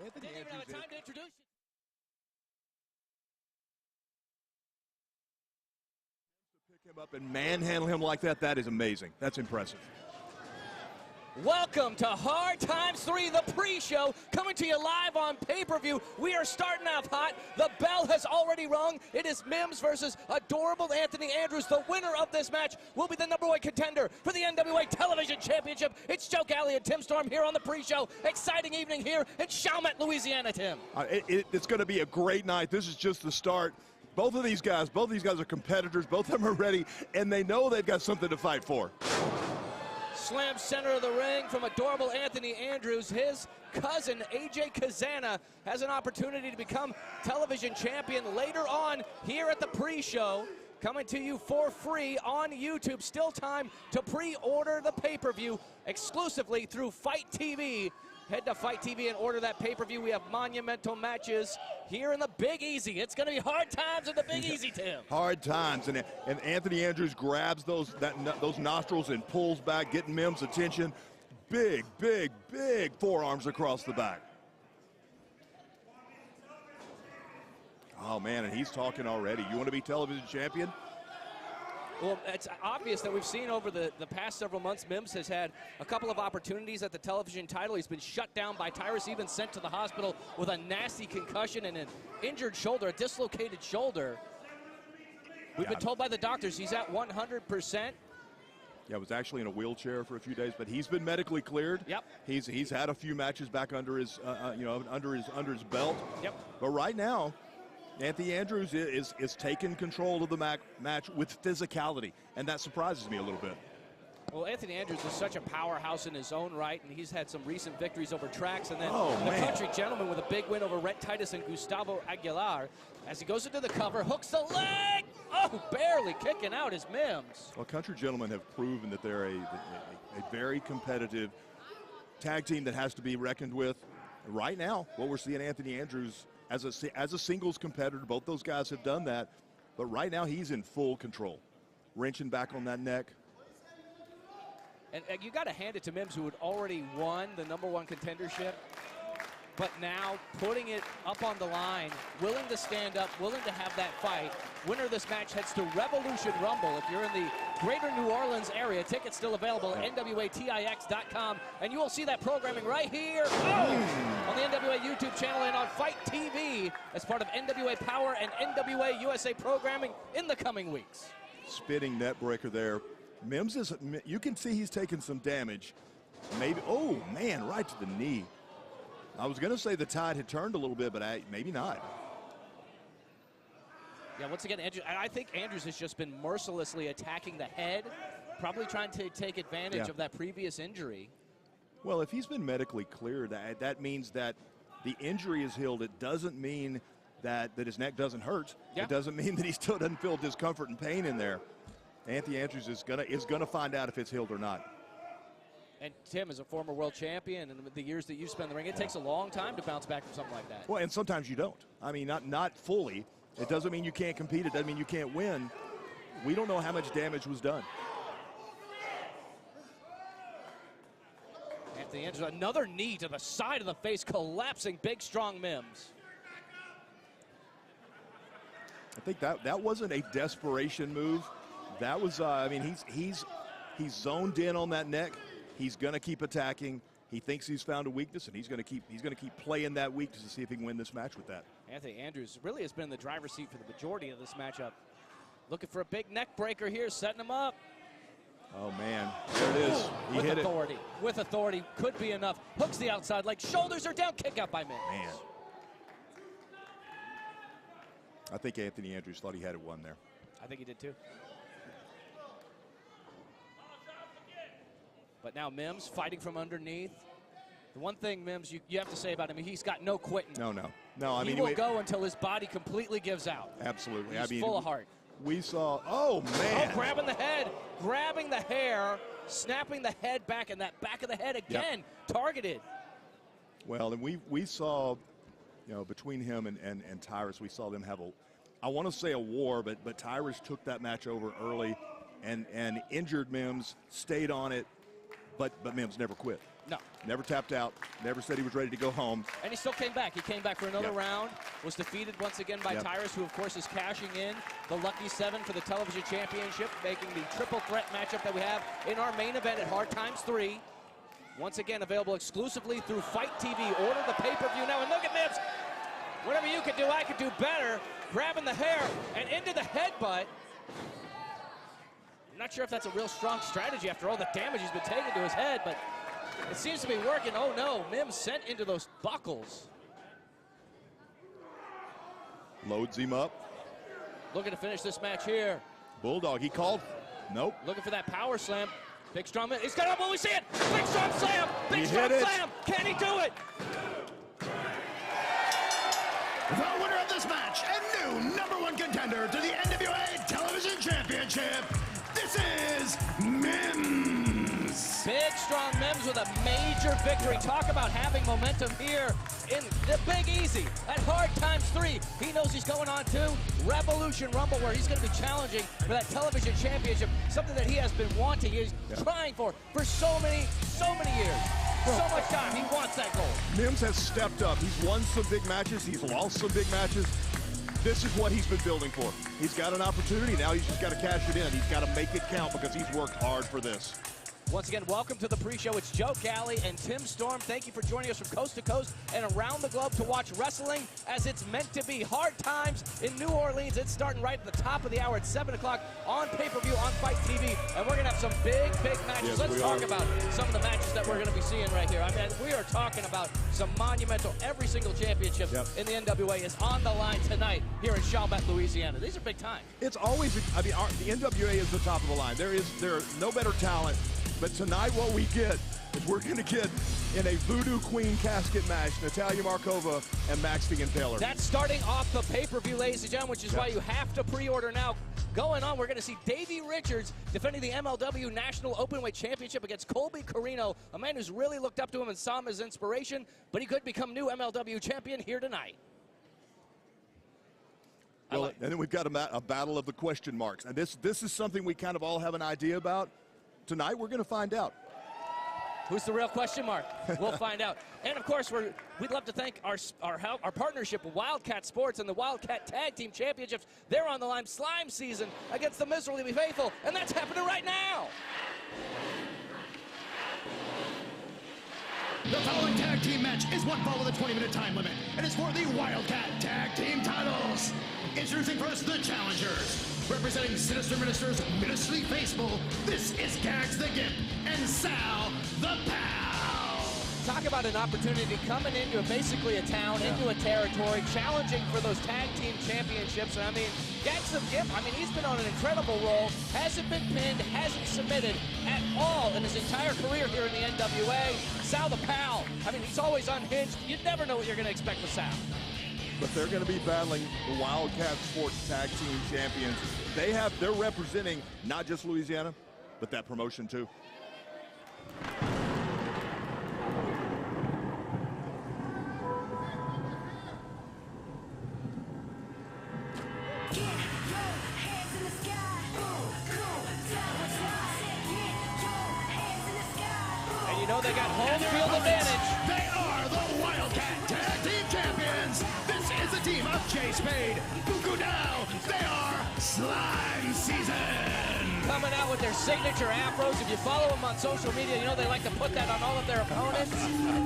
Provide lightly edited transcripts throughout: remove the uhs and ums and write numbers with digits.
Anthony Didn't even have Andrews. time to introduce you. To pick him up and manhandle him like that, that is amazing. That's impressive. Welcome to Hard Times 3, the pre-show, coming to you live on pay-per-view. We are starting off hot. The bell has already rung. It is Mims versus adorable Anthony Andrews. The winner of this match will be the #1 contender for the NWA Television Championship. It's Joe Galli and Tim Storm here on the pre-show. Exciting evening here in Chalmette, Louisiana, Tim. It's going to be a great night. This is just the start. Both of these guys are competitors. Both of them are ready, and they know they've got something to fight for. Slam center of the ring from adorable Anthony Andrews. His cousin, AJ Cazana, has an opportunity to become television champion later on here at the pre-show. Coming to you for free on YouTube. Still time to pre-order the pay-per-view exclusively through Fight TV. Head to Fight TV and order that pay-per-view. We have monumental matches here in the Big Easy. It's going to be hard times in the Big Easy, Tim. Hard times, and Anthony Andrews grabs those nostrils and pulls back, getting Mims' attention. Big, big, big forearms across the back. Oh, man, and he's talking already. You want to be television champion? Well, it's obvious that we've seen over the past several months, Mims has had a couple of opportunities at the television title. He's been shut down by Tyrus, even sent to the hospital with a nasty concussion and an injured shoulder, a dislocated shoulder. We've been told by the doctors he's at 100%. Yeah, was actually in a wheelchair for a few days, but he's been medically cleared. Yep. He's had a few matches back under his under his belt. Yep. But right now, Anthony Andrews is taking control of the match with physicality, and that surprises me a little bit. Well, Anthony Andrews is such a powerhouse in his own right, and he's had some recent victories over Trax, and then country gentleman with a big win over Rhett Titus and Gustavo Aguilar. As he goes into the cover, hooks the leg! Oh, barely kicking out is Mims. Well, country gentlemen have proven that they're a very competitive tag team that has to be reckoned with. Right now, what we're seeing Anthony Andrews as a singles competitor, both those guys have done that, but right now he's in full control. Wrenching back on that neck. And you got to hand it to Mims, who had already won the #1 contendership, but now putting it up on the line, willing to stand up, willing to have that fight. Winner of this match heads to Revolution Rumble. If you're in the greater New Orleans area, tickets still available at NWATIX.com, and you will see that programming right here on the NWA YouTube channel and on Fight TV as part of NWA Powerrr and NWA USA programming in the coming weeks. Spitting net breaker there. Mims is, you can see he's taking some damage. Maybe, oh man, right to the knee. I was going to say the tide had turned a little bit, but maybe not. Yeah, once again, I think Andrews has just been mercilessly attacking the head, probably trying to take advantage of that previous injury. Well, if he's been medically cleared, that means that the injury is healed. It doesn't mean that his neck doesn't hurt. Yeah. It doesn't mean that he still doesn't feel discomfort and pain in there. Anthony Andrews is gonna find out if it's healed or not. And Tim is a former world champion, and the years that you spent in the ring, it takes a long time to bounce back from something like that. Well, and sometimes you don't. I mean, not fully. It doesn't mean you can't compete. It doesn't mean you can't win. We don't know how much damage was done. Anthony Andrews, another knee to the side of the face, collapsing Big Strong Mims. I think that wasn't a desperation move. That was, I mean, he's zoned in on that neck. He's going to keep attacking. He thinks he's found a weakness, and he's going to keep playing that weakness to see if he can win this match with that. Anthony Andrews really has been in the driver's seat for the majority of this matchup. Looking for a big neck breaker here, setting him up. Oh man, there it is. He hit authority. With authority, could be enough. Hooks the outside leg, shoulders are down, kick out by Mims. Man. I think Anthony Andrews thought he had it won there. I think he did too. But now Mims fighting from underneath. The one thing, Mims, you have to say about him, he's got no quitting. No. I mean, he will go until his body completely gives out. Absolutely. He's full of heart. We saw, oh man. Oh, grabbing the head, grabbing the hair, snapping the head back, and that back of the head again, targeted. Well, and we saw, you know, between him and Tyrus, we saw them have I want to say a war, but Tyrus took that match over early and injured Mims, stayed on it. But Mims never quit. No. Never tapped out. Never said he was ready to go home. And he still came back. He came back for another round. Was defeated once again by Tyrus, who, of course, is cashing in the Lucky 7 for the Television Championship, making the triple threat matchup that we have in our main event at Hard Times 3. Once again, available exclusively through Fight TV. Order the pay-per-view now. And look at Mims. Whatever you could do, I could do better. Grabbing the hair and into the headbutt. I'm not sure if that's a real strong strategy after all the damage he's been taking to his head, but it seems to be working. Oh no, Mims sent into those buckles. Loads him up. Looking to finish this match here. Bulldog, he called. Nope. Looking for that power slam. Big Strong Mims. He's got up. Will we see it? Big Strong slam. Big He Strong hit it. slam. Can he do it? The winner of this match and new #1 contender to the NWA Television Championship, this is Mims. Big Strong Mims with a major victory. Talk about having momentum here in the Big Easy at Hard Times 3. He knows he's going on to Revolution Rumble, where he's going to be challenging for that television championship, something that he has been wanting. He's trying for so many years. So much time. He wants that goal. Mims has stepped up. He's won some big matches. He's lost some big matches. This is what he's been building for. He's got an opportunity. Now he's just got to cash it in. He's got to make it count because he's worked hard for this. Once again, welcome to the pre-show. It's Joe Galley and Tim Storm. Thank you for joining us from coast to coast and around the globe to watch wrestling as it's meant to be. Hard Times in New Orleans. It's starting right at the top of the hour at 7 o'clock on pay-per-view on Fight TV. And we're going to have some big matches. Yes, Let's talk about some of the matches that we're going to be seeing right here. I mean, we are talking about some monumental, every single championship in the NWA is on the line tonight here in Chalmette, Louisiana. These are big time. It's always, I mean, the NWA is the top of the line. There are no better talent. But tonight what we get is we're going to get in a Voodoo Queen casket match, Natalia Markova and Max the Impaler. That's starting off the pay-per-view, ladies and gentlemen, which is why you have to pre-order now. Going on, we're going to see Davey Richards defending the MLW National Openweight Championship against Colby Carino, a man who's really looked up to him and saw him as inspiration, but he could become new MLW champion here tonight. Well, and then we've got a battle of the question marks. And this is something we kind of all have an idea about. Tonight, we're going to find out. Who's the real question mark? We'll find out. And, of course, we'd love to thank our partnership with Wildkat Sports and the Wildkat Tag Team Championships. They're on the line, slime season against the Miserably Faithful, and that's happening right now. The following tag team match is one fall with a 20-minute time limit, and it's for the Wildkat Tag Team titles. Introducing first the challengers. Representing Sinister Ministers, Miserably Faithful, this is Gaagz the Gymp and Sal the Pal. Talk about an opportunity coming into basically a town, into a territory, challenging for those tag team championships. And I mean, Gaagz the Gymp, I mean, he's been on an incredible roll, hasn't been pinned, hasn't submitted at all in his entire career here in the NWA. Sal the Pal, I mean, he's always unhinged. You never know what you're going to expect with Sal. But they're going to be battling the Wildkat Sports Tag Team Champions. They're representing not just Louisiana, but that promotion too. And you know they got home field advantage. They are the Wildkat Tag Team Champions. This is the team of Jay Spade, Buku Dow. They are Slime Season. Coming out with their signature afros. If you follow them on social media, you know they like to put that on all of their opponents.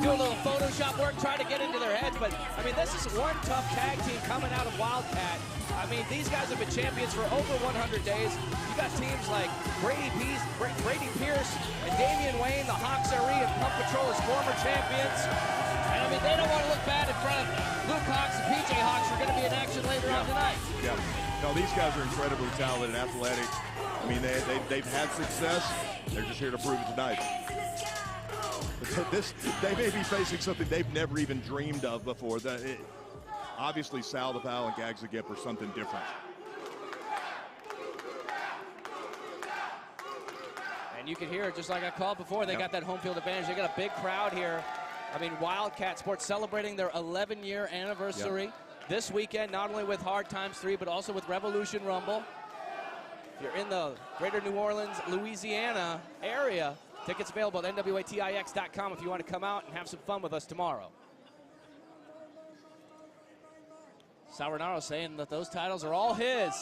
Do a little Photoshop work, try to get into their heads. But, I mean, this is one tough tag team coming out of Wildkat. I mean, these guys have been champions for over 100 days. You got teams like Brady Pierce and Damian Wayne, the Hawks Ari and Pump Patrol as former champions. And, I mean, they don't want to look bad in front of Luke Hawks and PJ Hawks, who are going to be in action later on tonight. Yeah. No, these guys are incredibly talented and athletic. I mean, they've had success. They're just here to prove it tonight. They may be facing something they've never even dreamed of before. Obviously, Sal the Pal and Gaagz the Gymp are something different. And you can hear it just like I called before. They got that home field advantage. They got a big crowd here. I mean, Wildkat Sports celebrating their 11-year anniversary this weekend, not only with Hard Times 3, but also with Revolution Rumble. If you're in the greater New Orleans, Louisiana area, Tickets available at NWATIX.com if you want to come out and have some fun with us tomorrow. Sauronaro saying that those titles are all his.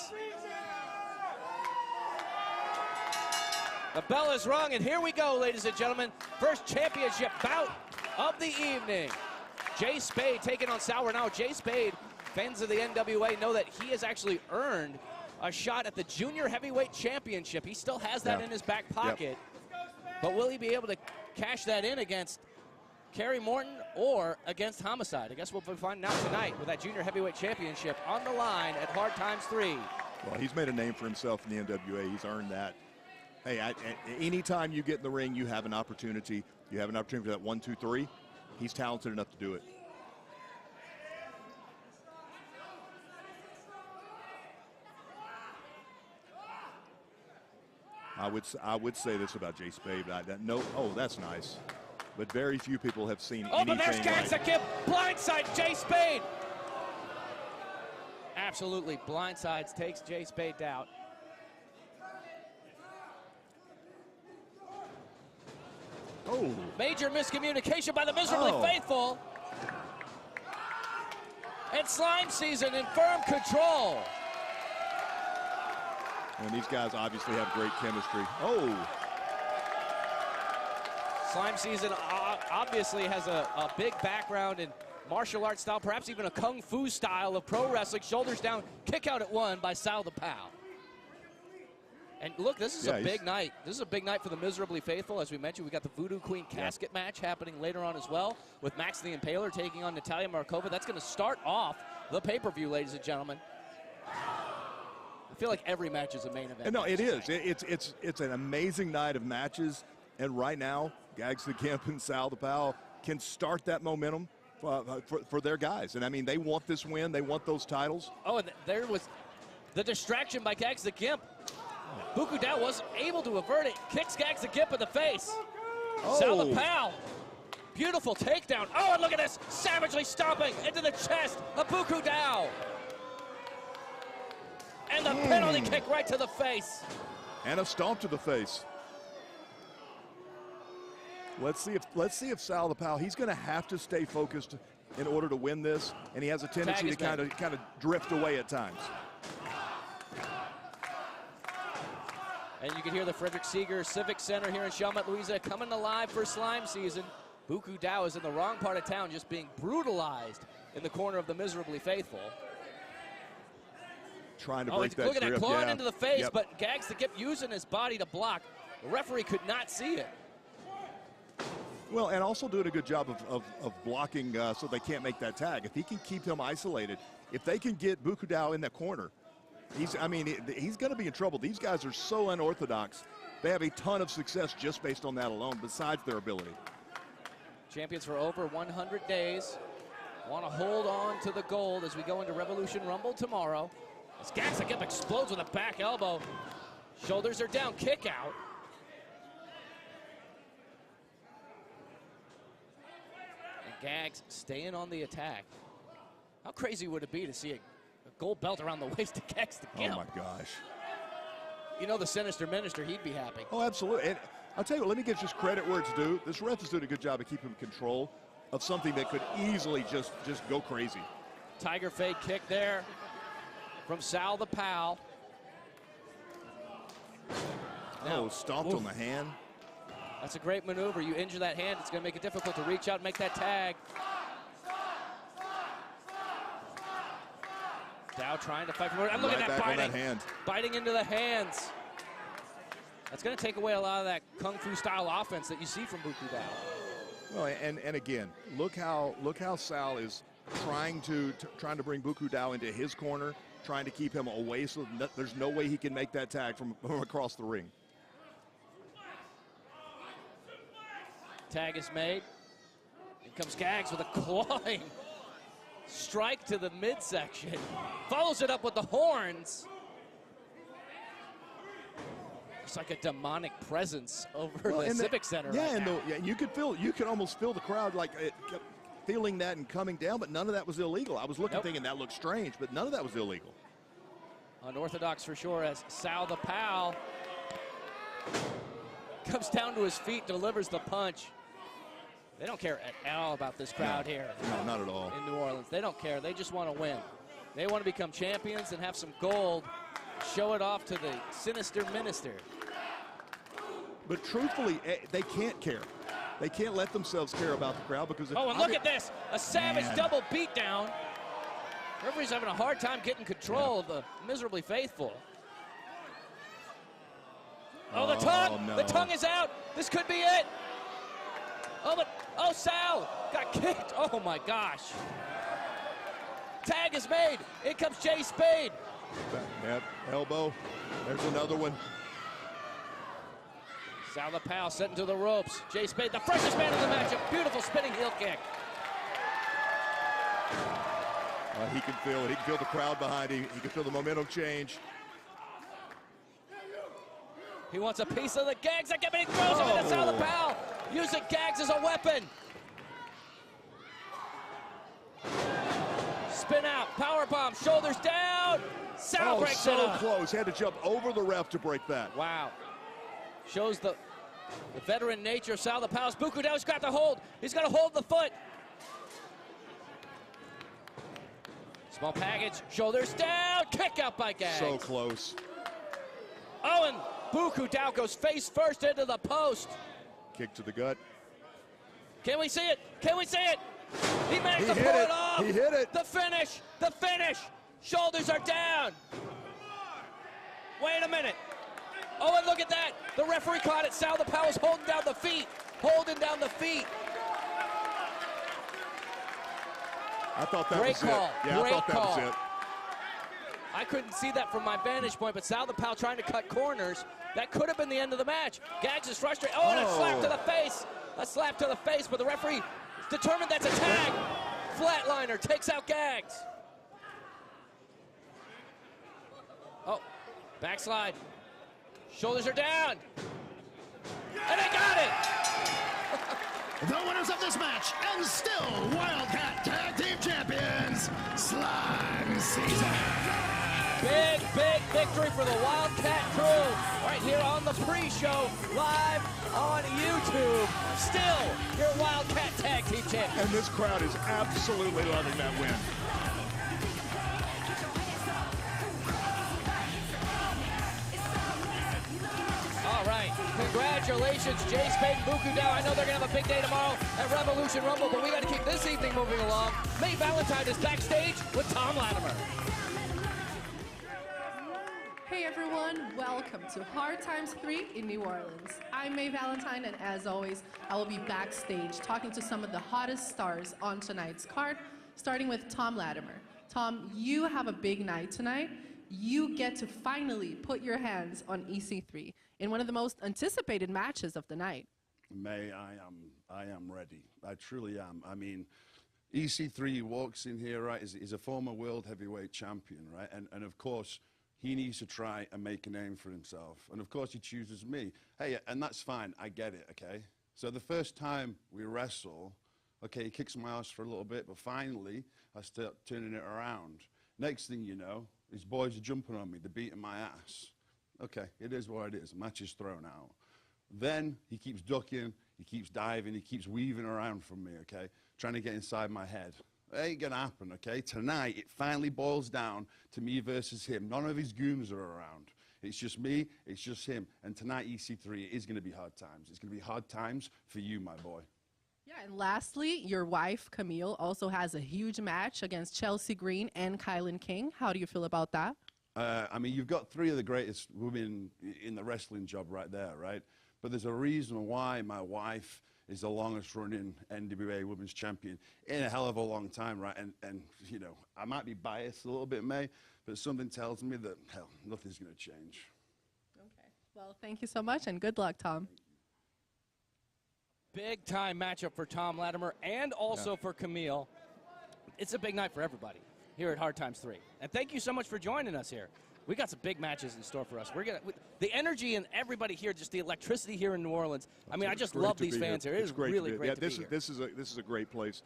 The bell is rung, and here we go, ladies and gentlemen. First championship bout of the evening. Jay Spade taking on Sauronaro. Jay Spade, fans of the NWA know that he has actually earned a shot at the Junior Heavyweight Championship. He still has that in his back pocket. But will he be able to cash that in against Kerry Morton or against Homicide? I guess we'll find out tonight with that Junior Heavyweight Championship on the line at Hard Times 3. Well, he's made a name for himself in the NWA. He's earned that. Hey, anytime you get in the ring, you have an opportunity. You have an opportunity for that 1, 2, 3. He's talented enough to do it. I would say this about Jay Spade. That's nice. But very few people have seen anything but there's Gaagz like again. Blindside Jay Spade. Absolutely blindsides, takes Jay Spade down. Oh. Major miscommunication by the Miserably Faithful. And Slime Season in firm control. And these guys obviously have great chemistry. Oh. Slime Season obviously has a big background in martial arts style, perhaps even a kung fu style of pro wrestling. Shoulders down, kick out at 1 by Sal the Pal. And look, this is a big night. This is a big night for the Miserably Faithful. As we mentioned, we got the Voodoo Queen casket match happening later on as well, with Max the Impaler taking on Natalia Markova. That's going to start off the pay-per-view, ladies and gentlemen. I feel like every match is a main event. No, it is. It's an amazing night of matches. And right now, Gaagz the Gymp and Sal the Pal can start that momentum for their guys. And I mean, they want this win. They want those titles. Oh, and there was the distraction by Gaagz the Gymp. Buku Dao wasn't able to avert it. Kicks Gaagz the Gymp in the face. Sal the Pal. Beautiful takedown. Oh, and look at this. Savagely stomping into the chest of Buku Dao. And the penalty kick right to the face. And a stomp to the face. Let's see if Sal the Pal, he's going to have to stay focused in order to win this, and he has a tendency to kind of drift away at times. And you can hear the Frederick Seeger Civic Center here in Chalmette, Louisiana, coming alive for Slime Season. Buku Dao is in the wrong part of town, just being brutalized in the corner of the Miserably Faithful. Trying to break that look at that, clawing into the face, Yep. but Gaagz the Gymp using his body to block. The referee could not see it. Well, and also doing a good job of blocking so they can't make that tag. If he can keep him isolated, if they can get Buku Dao in that corner, he's going to be in trouble. These guys are so unorthodox. They have a ton of success just based on that alone, besides their ability. Champions for over 100 days. Want to hold on to the gold as we go into Revolution Rumble tomorrow. As Gaagz the Gymp explodes with a back elbow. Shoulders are down, kick out. And Gaagz staying on the attack. How crazy would it be to see a gold belt around the waist of Gaagz the Gymp? Oh my gosh. You know the Sinister Minister, he'd be happy. Oh, absolutely. And I'll tell you what, let me give just credit where it's due. This ref is doing a good job of keeping control of something that could easily just go crazy. Tiger fade kick there from Sal the Pal. Now, stomped on the hand. That's a great maneuver. You injure that hand, it's going to make it difficult to reach out and make that tag. Dao trying to fight for it. And look at that biting. That hand. Biting into the hands. That's going to take away a lot of that kung fu style offense that you see from Buku Dao. Well, and again, look how Sal is trying to bring Buku Dao into his corner, trying to keep him away so there's no way he can make that tag from across the ring. Tag is made. In comes Gaagz with a clawing strike to the midsection. Follows it up with the horns. It's like a demonic presence over the Civic Center. Yeah, right now. You could almost feel the crowd like feeling that and coming down, but none of that was illegal. I was looking, thinking that looked strange, but none of that was illegal. Unorthodox for sure, as Sal the Pal comes down to his feet, delivers the punch. They don't care at all about this crowd here. No, not at all. In New Orleans. They don't care. They just want to win. They want to become champions and have some gold. Show it off to the sinister minister. But truthfully, they can't care. They can't let themselves care about the crowd because... Oh, and look at this. A savage double beatdown. Referee's having a hard time getting control of the Miserably Faithful. Oh, the tongue. No. The tongue is out. This could be it. Oh, Sal got kicked. Oh, my gosh. Tag is made. In comes Jay Spade. Yep, elbow. There's another one. Sal the Pal set into the ropes. Jay Spade, the freshest man in the match. A beautiful spinning heel kick. He can feel it. He can feel the crowd behind him. He can feel the momentum change. He wants a piece of the Gaagz. He throws him into Sal the Pal. Using Gaagz as a weapon. Spin out, power bomb, shoulders down. Sal breaks it up. So close. Had to jump over the ref to break that. Wow. Shows the veteran nature of Sal the Pal's. Buku down, he's got the hold. He's got to hold the foot. Small package, shoulders down, kick out by Gaagz. So close. Oh, and Buku Dow goes face first into the post. Kick to the gut. Can we see it? Can we see it? He managed to pull it off. He hit it. The finish, the finish. Shoulders are down. Wait a minute. Oh, and look at that. The referee caught it. Sal the Pal is holding down the feet. Holding down the feet. I thought that Great was call. it. Yeah, Great I thought that call. was it. I couldn't see that from my vantage point, but Sal the Pal trying to cut corners. That could have been the end of the match. Gaagz is frustrated. Oh, and a slap to the face. A slap to the face, but the referee is determined that's a tag. Flatliner takes out Gaagz. Oh, backslide. Shoulders are down. And they got it. The winners of this match, and still Wildkat Tag Team Champions, Slime Season. Big, big victory for the Wildkat crew right here on the pre-show, live on YouTube. Still your Wildkat Tag Team Champions. And this crowd is absolutely loving that win. All right, congratulations, Jay Spade and Buku Dow. I know they're going to have a big day tomorrow at Revolution Rumble, but we got to keep this evening moving along. May Valentine is backstage with Tom Latimer. Hey everyone, welcome to Hard Times 3 in New Orleans. I'm May Valentine, and as always, I will be backstage talking to some of the hottest stars on tonight's card, starting with Tom Latimer. Tom, you have a big night tonight. You get to finally put your hands on EC3 in one of the most anticipated matches of the night. May, I am ready. I truly am. I mean, EC3 walks in here, right, is a former world heavyweight champion, right? And of course, he needs to try and make a name for himself. And of course, he chooses me. Hey, and that's fine. I get it, okay? So the first time we wrestle, okay, he kicks my ass for a little bit, but finally, I start turning it around. Next thing you know, his boys are jumping on me. They're beating my ass. Okay, it is what it is. The match is thrown out. Then he keeps ducking, he keeps diving, he keeps weaving around from me, okay, trying to get inside my head. It ain't gonna happen, okay? Tonight, it finally boils down to me versus him. None of his goons are around. It's just me, it's just him. And tonight, EC3, it is gonna be hard times. It's gonna be hard times for you, my boy. Yeah, and lastly, your wife, Camille, also has a huge match against Chelsea Green and Kylan King. How do you feel about that? I mean, you've got three of the greatest women in the wrestling job right there, right? But there's a reason why my wife is the longest running NWA Women's Champion in a hell of a long time, right? And you know, I might be biased a little bit, May, but something tells me that, hell, nothing's going to change. Okay. Well, thank you so much, and good luck, Tom. Big time matchup for Tom Latimer and also for Camille. It's a big night for everybody here at Hard Times 3. And thank you so much for joining us here. We got some big matches in store for us. We're gonna the energy and everybody here, just the electricity here in New Orleans. I mean, I just love these fans here. It is really great to be here. This is a great place.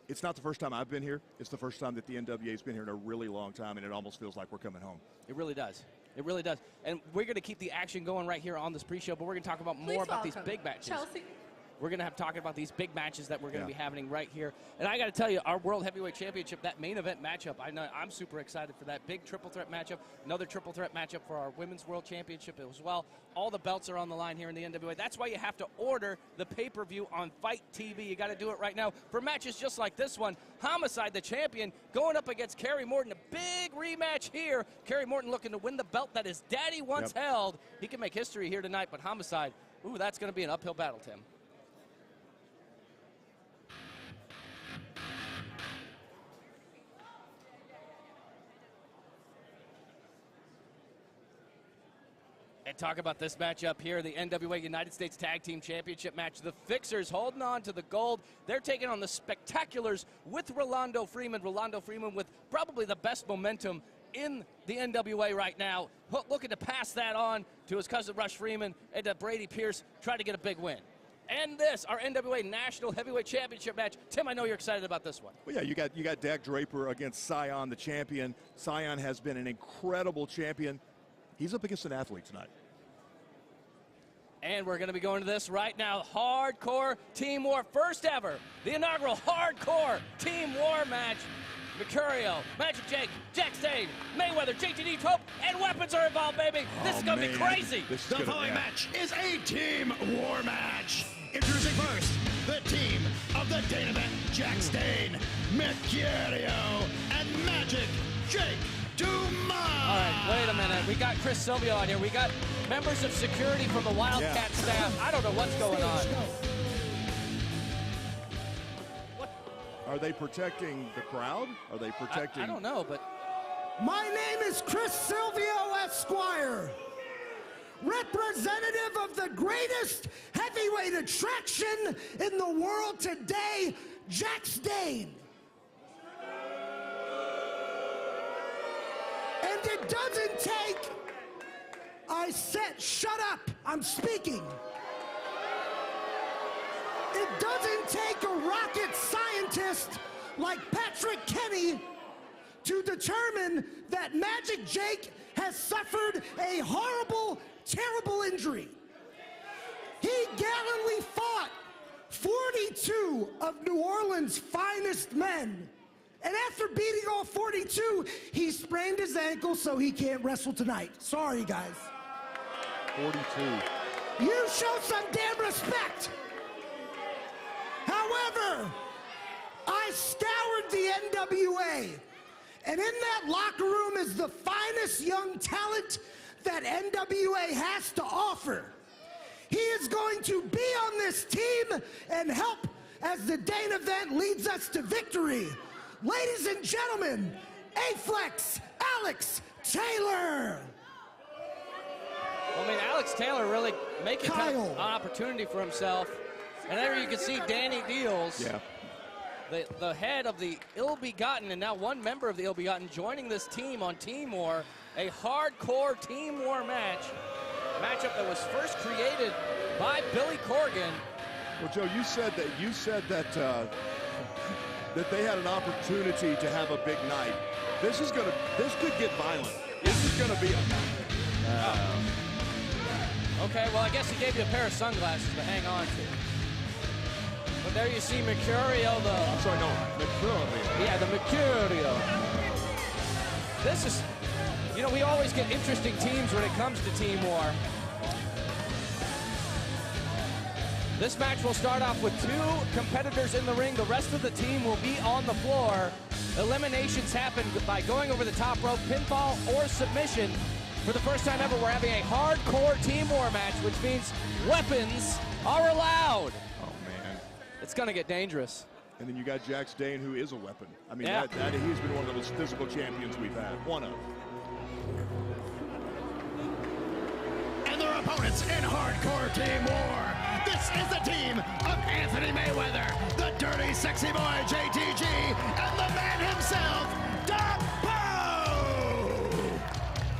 It's not the first time I've been here. It's the first time that the NWA's been here in a really long time, and it almost feels like we're coming home. It really does. It really does. And we're going to keep the action going right here on this pre-show, but we're going to talk about more about these big matches. Chelsea. We're going to have talking about these big matches that we're going to be having right here. And I got to tell you, our World Heavyweight Championship, that main event matchup, I'm super excited for that. Big triple threat matchup, another triple threat matchup for our Women's World Championship as well. All the belts are on the line here in the NWA. That's why you have to order the pay-per-view on Fight TV. You got to do it right now for matches just like this one. Homicide, the champion, going up against Kerry Morton. A big rematch here. Kerry Morton looking to win the belt that his daddy once held. He can make history here tonight, but Homicide, ooh, that's going to be an uphill battle, Tim. And talk about this matchup here, the NWA United States Tag Team Championship match. The Fixers holding on to the gold. They're taking on the Spectaculars with Rolando Freeman. Rolando Freeman with probably the best momentum in the NWA right now. Looking to pass that on to his cousin Rush Freeman and to Brady Pierce, trying to get a big win. And this, our NWA National Heavyweight Championship match. Tim, I know you're excited about this one. Well, yeah, you got Dak Draper against Scion, the champion. Scion has been an incredible champion. He's up against an athlete tonight. And we're going to be going to this right now. Hardcore Team War, first ever. The inaugural Hardcore Team War match. Mercurio, Magic Jake, Jack Stade, Mayweather, JTD, Pope, and weapons are involved, baby. This is going to be crazy. The following match is a Team War match. Introducing first, the team of the Dane event, Jack Stade, Mercurio, and Magic Jake Dumas. All right, wait a minute. We got Chris Silvio on here. We got members of security from the Wildkat staff. I don't know what's going on. What? Are they protecting the crowd? Are they protecting? I don't know, but. My name is Chris Silvio Esquire, representative of the greatest heavyweight attraction in the world today, Jack Stade. And it doesn't take, shut up, I'm speaking. It doesn't take a rocket scientist like Patrick Kenny to determine that Magic Jake has suffered a horrible, terrible injury. He gallantly fought 42 of New Orleans' finest men. And after beating all 42, he sprained his ankle, so he can't wrestle tonight. Sorry, guys. 42. You show some damn respect. However, I scoured the NWA, and in that locker room is the finest young talent that NWA has to offer. He is going to be on this team and help as the Dane event leads us to victory. Ladies and gentlemen, A-Flex, Alex Taylor. I mean, Alex Taylor really making an opportunity for himself. And there you can see Danny Deals, the head of the Ill-Begotten, and now one member of the Ill-Begotten, joining this team on Team War, a hardcore Team War matchup that was first created by Billy Corgan. Well, Joe, you said that that they had an opportunity to have a big night. This could get violent. This is gonna be Okay, well, I guess he gave you a pair of sunglasses to hang on to. But there you see Mercurio, I'm sorry, no, Mercurio. Yeah, the Mercurio. This is, you know, we always get interesting teams when it comes to Team War. This match will start off with 2 competitors in the ring. The rest of the team will be on the floor. Eliminations happen by going over the top rope, pinfall, or submission. For the first time ever, we're having a hardcore Team War match, which means weapons are allowed. Oh, man. It's going to get dangerous. And then you got Jack Stade, who is a weapon. I mean, he's been one of those physical champions we've had. One of. And their opponents in hardcore Team War. This is the team of Anthony Mayweather, the dirty, sexy boy JTG, and the man himself, Dumbo!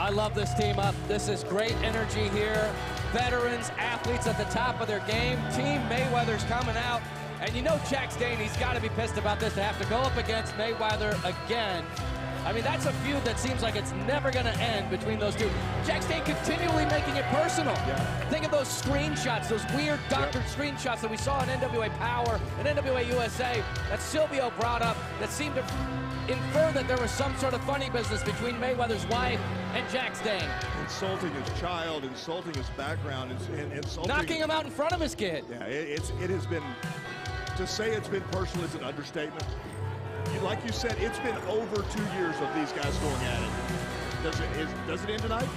I love this team up. This is great energy here. Veterans, athletes at the top of their game. Team Mayweather's coming out. And you know Jack Stade, he's got to be pissed about this, to have to go up against Mayweather again. I mean, that's a feud that seems like it's never going to end between those two. Jax Dane continually making it personal. Yeah. Think of those screenshots, those weird doctored screenshots that we saw on NWA Powerrr and NWA USA that Silvio brought up that seemed to infer that there was some sort of funny business between Mayweather's wife and Jax Dane. Insulting his child, insulting his background, insulting... Knocking him out in front of his kid. Yeah, it has been... To say it's been personal is an understatement. Like you said, it's been over 2 years of these guys going at it. Does it end tonight?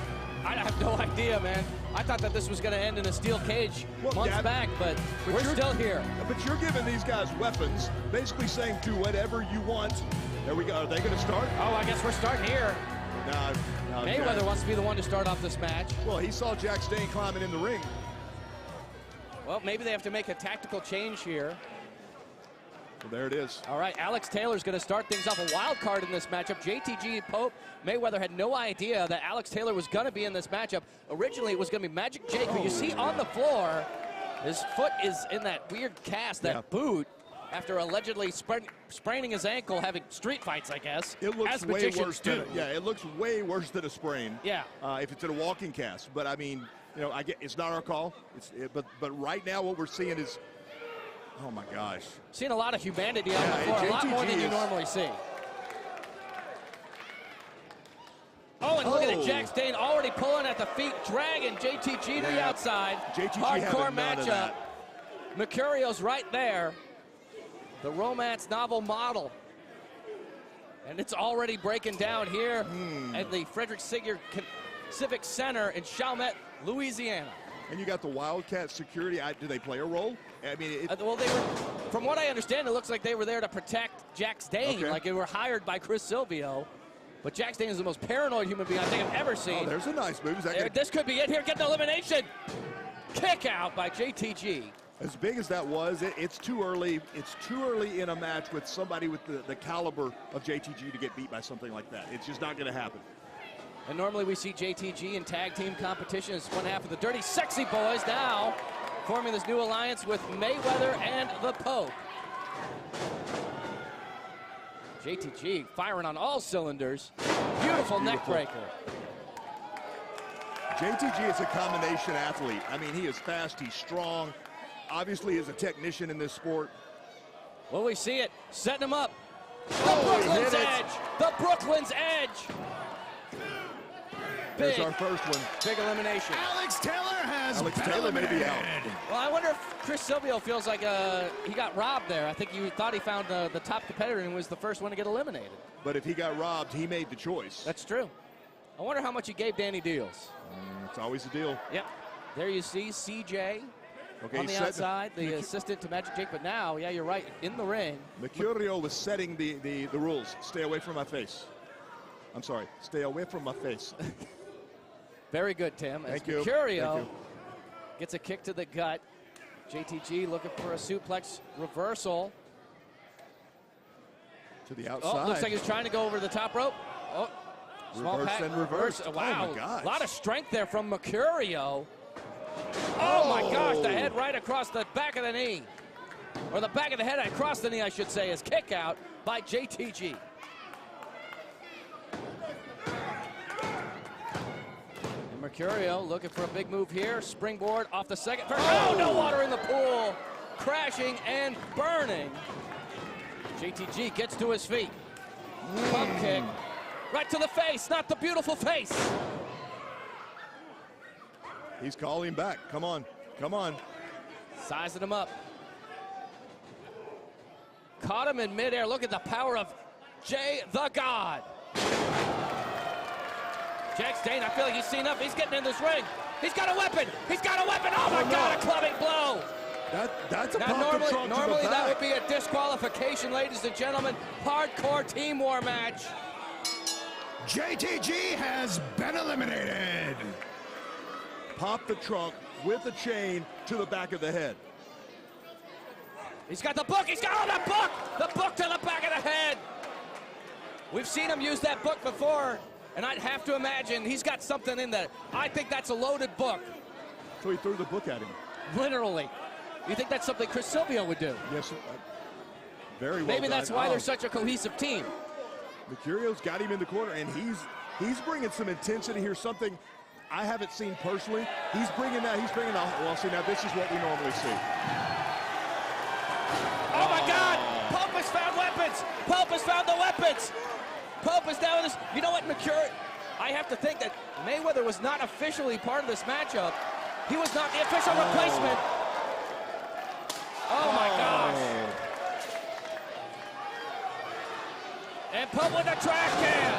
I have no idea, man. I thought that this was going to end in a steel cage months back, but we're still here. But you're giving these guys weapons, basically saying do whatever you want. There we go. Are they going to start? Oh, I guess we're starting here. No, Mayweather wants to be the one to start off this match. Well, he saw Jax Dane climbing in the ring. Well, maybe they have to make a tactical change here. Well, there it is. All right, Alex Taylor's going to start things off, a wild card in this matchup. JTG Pope Mayweather had no idea that Alex Taylor was going to be in this matchup. Originally, it was going to be Magic Jake, who you see on the floor. His foot is in that weird cast, that boot, after allegedly spraining his ankle, having street fights, I guess. It looks way worse than it looks way worse than a sprain. Yeah. If it's in a walking cast, but I mean, you know, it's not our call. But right now, what we're seeing is. Oh, my gosh. Seen a lot of humanity on the floor, a lot more than you normally see. Oh, and look at it, Jax Dane already pulling at the feet, dragging JTG to the outside. JTG hardcore matchup. Mercurio's right there. The romance novel model. And it's already breaking down here at the Frederick Sigurd Civic Center in Chalmette, Louisiana. And you got the Wildkat security. Do they play a role? I mean, well, they were, from what I understand, it looks like they were there to protect Jax Dane, like they were hired by Chris Silvio. But Jax Dane is the most paranoid human being I think I've ever seen. Oh, there's a nice move. This could be it here. Get the elimination. Kick out by JTG. As big as that was, it's too early. It's too early in a match with somebody with the caliber of JTG to get beat by something like that. It's just not going to happen. And normally we see JTG in tag team competition as one half of the Dirty Sexy Boys, now forming this new alliance with Mayweather and the Pope. JTG firing on all cylinders. Beautiful neck breaker. JTG is a combination athlete. I mean, he is fast, he's strong. Obviously, is a technician in this sport. Well, we see it. Setting him up. The Brooklyn's Edge. The Brooklyn's Edge. There's our first one. Big elimination. Alex Taylor may be out. Well, I wonder if Chris Silvio feels like he got robbed there. I think you thought he found the top competitor and was the first one to get eliminated. But if he got robbed, he made the choice. That's true. I wonder how much he gave Danny Deals. It's always a deal. Yep. There you see CJ on the outside, the assistant to Magic Jake. But now, yeah, you're right, in the ring. Mercurio was setting the rules. Stay away from my face. I'm sorry. Stay away from my face. Very good, Tim. Thank you. Mercurio gets a kick to the gut. JTG looking for a suplex reversal. To the outside. Oh, looks like he's trying to go over the top rope. Oh, small reverse and reverse. Wow, oh my gosh. A lot of strength there from Mercurio. Oh my gosh, the head right across the back of the knee. Or the back of the head across the knee, I should say, is kick out by JTG. Mercurio looking for a big move here. Springboard off the second. Oh, no water in the pool. Crashing and burning. JTG gets to his feet. Pump kick. Right to the face, not the beautiful face. He's calling back. Come on. Come on. Sizing him up. Caught him in midair. Look at the power of Jay the God. Jax Dane, I feel like he's seen up. He's getting in this ring. He's got a weapon. He's got a weapon. Oh my God, a clubbing blow. That's a normally that would be a disqualification, ladies and gentlemen. Hardcore team war match. JTG has been eliminated. Pop the trunk with a chain to the back of the head. He's got the book. He's got the book. The book to the back of the head. We've seen him use that book before. And I'd have to imagine he's got something in there. I think that's a loaded book. So he threw the book at him. Literally. You think that's something Chris Silvio would do? Yes. Very well Maybe done. that's why they're such a cohesive team. Mercurio's got him in the corner, and he's bringing some intensity here, something I haven't seen personally. He's bringing that. Well, see, now this is what we normally see. Oh my God! Pope has found weapons. Pope has found the weapons. Pope is down with this. You know what, Mercurio? I have to think that Mayweather was not officially part of this matchup. He was not the official replacement. Oh my gosh! And Pope with a trash can.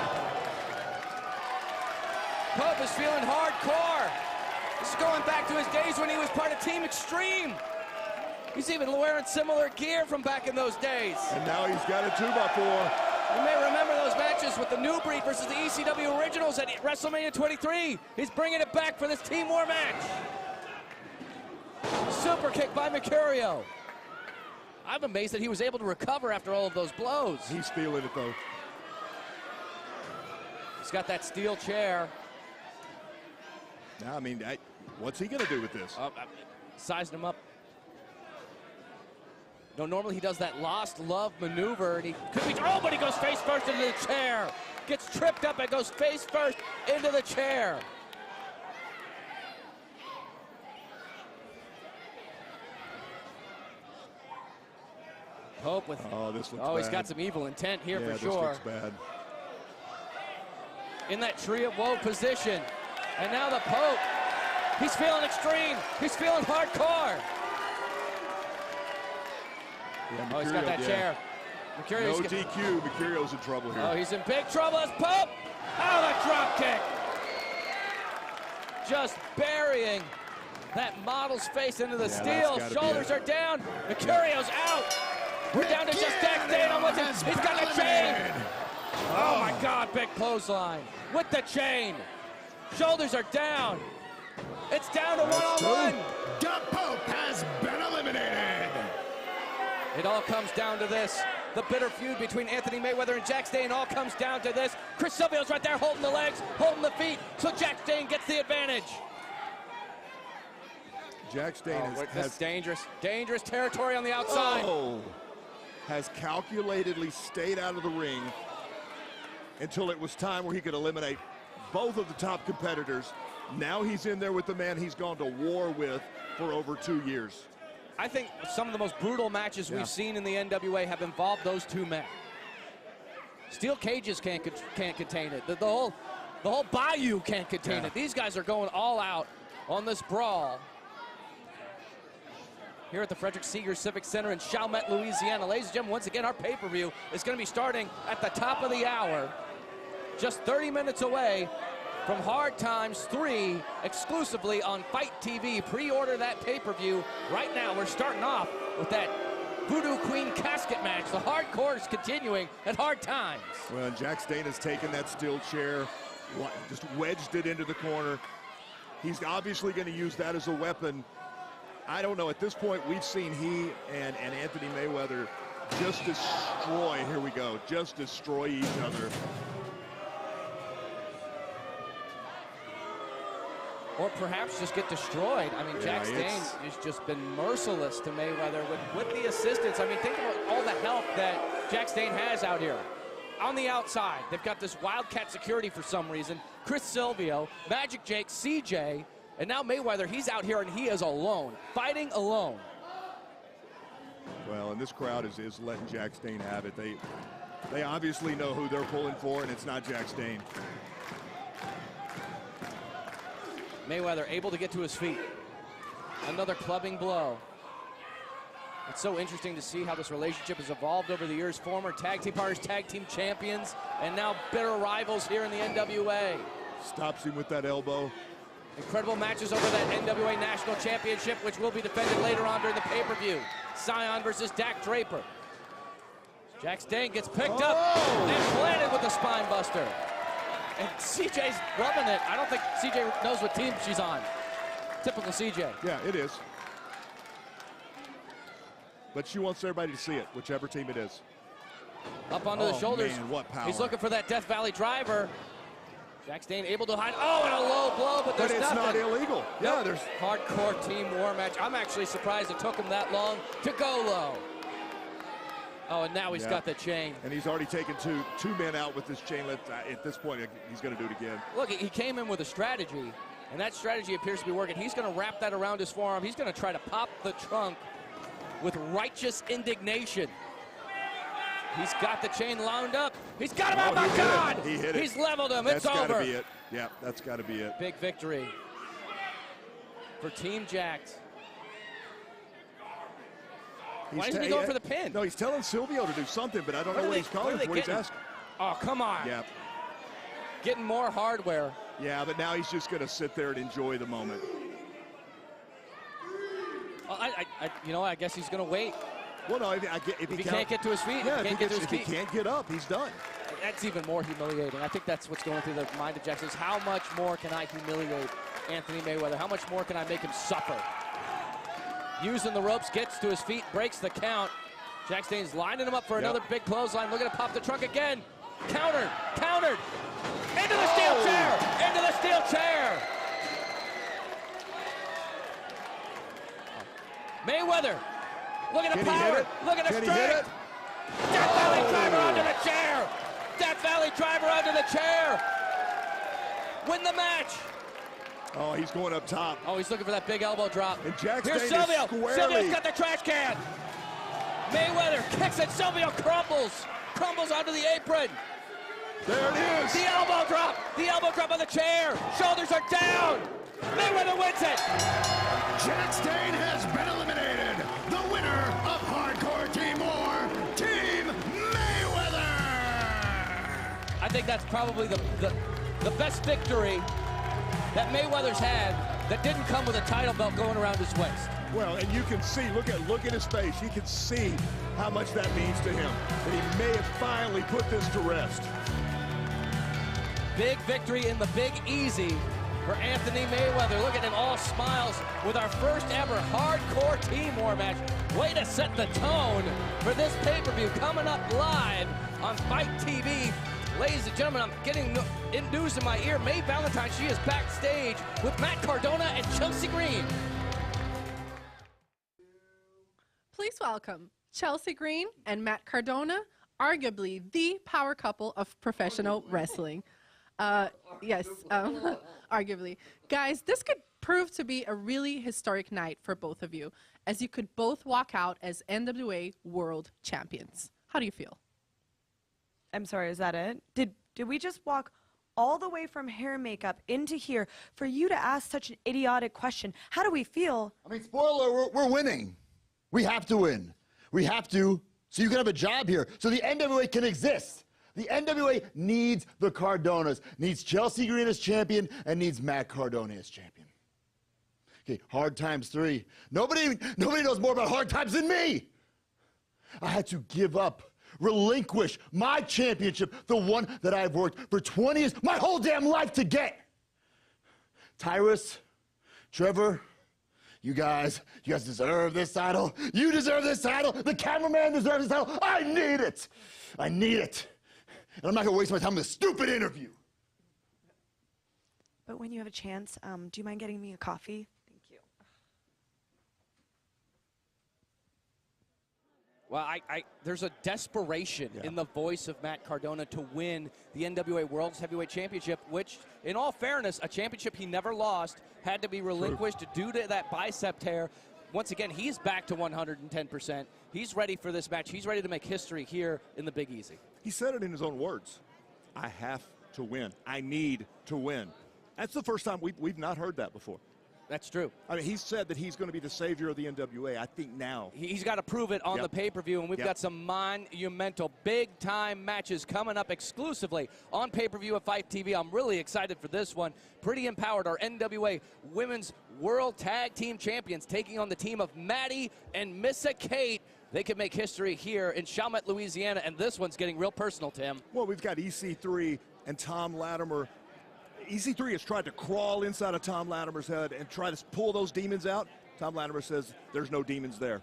Pope is feeling hardcore. This is going back to his days when he was part of Team Extreme. He's even wearing similar gear from back in those days. And now he's got a 2x4. You may remember those matches with the New Breed versus the ECW Originals at WrestleMania 23. He's bringing it back for this Team War match. Super kick by Mercurio. I'm amazed that he was able to recover after all of those blows. He's feeling it, though. He's got that steel chair. Now, I mean, what's he going to do with this? Sizing him up. No, normally he does that lost love maneuver, and he could be, oh, but he goes face first into the chair. Gets tripped up and goes face first into the chair. Pope with, this looks bad. He's got some evil intent here for sure. This looks bad. In that tree of woe position. And now the Pope, he's feeling extreme. He's feeling hardcore. Yeah, He's got that chair. No DQ. Mercurio's in trouble here. Oh, he's in big trouble as Pope. Oh, the drop kick. Just burying that model's face into the steel. Shoulders are down. Mercurio's out. We're down to just Dax Dane on what's it. He's got the chain. Oh my God, big clothesline with the chain. Shoulders are down. It's down to one-on-one. The Pope has been eliminated. It all comes down to this. The bitter feud between Anthony Mayweather and Jax Dane all comes down to this. Chris Silvio's right there holding the legs, holding the feet, so Jax Dane gets the advantage. Jax Dane has dangerous territory on the outside. Has calculatedly stayed out of the ring until it was time where he could eliminate both of the top competitors. Now he's in there with the man he's gone to war with for over 2 years. I think some of the most brutal matches we've seen in the NWA have involved those two men. Steel cages can't contain it. The whole bayou can't contain it. These guys are going all out on this brawl here at the Frederick Seeger Civic Center in Chalmette, Louisiana. Ladies and gentlemen, once again, our pay-per-view is going to be starting at the top of the hour, just 30 minutes away from Hard Times 3, exclusively on Fight TV. Pre-order that pay-per-view right now. We're starting off with that Voodoo Queen casket match. The hardcore is continuing at Hard Times. Well, and Jax Dane has taken that steel chair, just wedged it into the corner. He's obviously going to use that as a weapon. I don't know. At this point, we've seen he and Anthony Mayweather just destroy, here we go, just destroy each other. Or perhaps just get destroyed. I mean, Jax Dane has just been merciless to Mayweather with the assistance. I mean, think about all the help that Jax Dane has out here. On the outside, they've got this Wildkat security for some reason. Chris Silvio, Magic Jake, CJ, and now Mayweather, he's out here and he is alone, fighting alone. Well, and this crowd is letting Jax Dane have it. They obviously know who they're pulling for, and it's not Jax Dane. Mayweather able to get to his feet. Another clubbing blow. It's so interesting to see how this relationship has evolved over the years. Former tag team partners, tag team champions, and now bitter rivals here in the NWA. Stops him with that elbow. Incredible matches over that NWA National Championship, which will be defended later on during the pay-per-view. Scion versus Dak Draper. Jax Dane gets picked up and planted with the spine buster. And CJ's loving it. I don't think CJ knows what team she's on. Typical CJ. Yeah, it is. But she wants everybody to see it, whichever team it is. Up onto the shoulders. Man, what power. He's looking for that Death Valley driver. Jax Dane able to hide. Oh, and a low blow, but there's nothing. But it's not illegal. Yeah, there's hardcore team war match. I'm actually surprised it took him that long to go low. Oh, and now he's got the chain. And he's already taken two men out with this chain. At this point, he's going to do it again. Look, he came in with a strategy, and that strategy appears to be working. He's going to wrap that around his forearm. He's going to try to pop the trunk with righteous indignation. He's got the chain lined up. He's got him. Oh, my God! He hit it. He's leveled him. That's it's over. That's got to be it. Yeah, that's got to be it. Big victory for Team Gaagz. Why isn't he going for the pin? No, he's telling Silvio to do something, but I don't know what he's calling for. What he's asking. Oh, come on. Yeah. Getting more hardware. Yeah, but now he's just going to sit there and enjoy the moment. Well, I guess he's going to wait. Well, no, if he can't get to his feet, if he can't get up, he's done. That's even more humiliating. I think that's what's going through the mind of Jackson is how much more can I humiliate Anthony Mayweather? How much more can I make him suffer? Using the ropes, gets to his feet, breaks the count. Jack Staines lining him up for another big clothesline. Looking to pop the trunk again. Countered. Into the steel chair. Into the steel chair. Mayweather looking to power. Looking to strike. Death Valley driver onto the chair. Death Valley driver onto the chair. Win the match. Oh, he's going up top. Oh, he's looking for that big elbow drop. And Jack Here's Staines Silvio. Silvio's got the trash can. Mayweather kicks it. Silvio crumbles onto the apron. There it is. The elbow drop. The elbow drop on the chair. Shoulders are down. Mayweather wins it. Jack Staines has been eliminated. The winner of Hardcore Team War, Team Mayweather. I think that's probably the best victory that Mayweather's had that didn't come with a title belt going around his waist. Well, and you can see, look at his face. You can see how much that means to him. And he may have finally put this to rest. Big victory in the Big Easy for Anthony Mayweather. Look at him, all smiles with our first ever Hardcore Team War match. Way to set the tone for this pay-per-view coming up live on Fight TV. Ladies and gentlemen, I'm getting news in my ear. May Valentine, she is backstage with Matt Cardona and Chelsea Green. Please welcome Chelsea Green and Matt Cardona, arguably the power couple of professional wrestling. Arguably. Guys, this could prove to be a really historic night for both of you, as you could both walk out as NWA World Champions. How do you feel? I'm sorry, is that it? Did we just walk all the way from hair and makeup into here for you to ask such an idiotic question? How do we feel? I mean, spoiler, we're winning. We have to win. We have to, so you can have a job here, so the NWA can exist. The NWA needs the Cardonas, needs Chelsea Green as champion, and needs Matt Cardona as champion. Okay, Hard Times 3. Nobody knows more about Hard Times than me. I had to give up, relinquish my championship, the one that I've worked for 20 years, my whole damn life to get. Tyrus, Trevor, you guys deserve this title. You deserve this title. The cameraman deserves this title. I need it. I need it. And I'm not going to waste my time on this stupid interview. But when you have a chance, do you mind getting me a coffee? Thank you. Well, there's a desperation in the voice of Matt Cardona to win the NWA World Heavyweight Championship, which, in all fairness, a championship he never lost, had to be relinquished due to that bicep tear. Once again, he's back to 110%. He's ready for this match. He's ready to make history here in the Big Easy. He said it in his own words. I have to win. I need to win. That's the first time we've not heard that before. That's true. I mean, he said that he's going to be the savior of the NWA. I think now. He's got to prove it on the pay-per-view, and we've got some monumental, big-time matches coming up exclusively on pay-per-view at Fight TV. I'm really excited for this one. Pretty Empowered, our NWA Women's World Tag Team Champions, taking on the team of Maddie and Missa Kate. They could make history here in Chalmette, Louisiana, and this one's getting real personal, Tim. Well, we've got EC3 and Tom Latimer. EC3 has tried to crawl inside of Tom Latimer's head and try to pull those demons out. Tom Latimer says there's no demons there.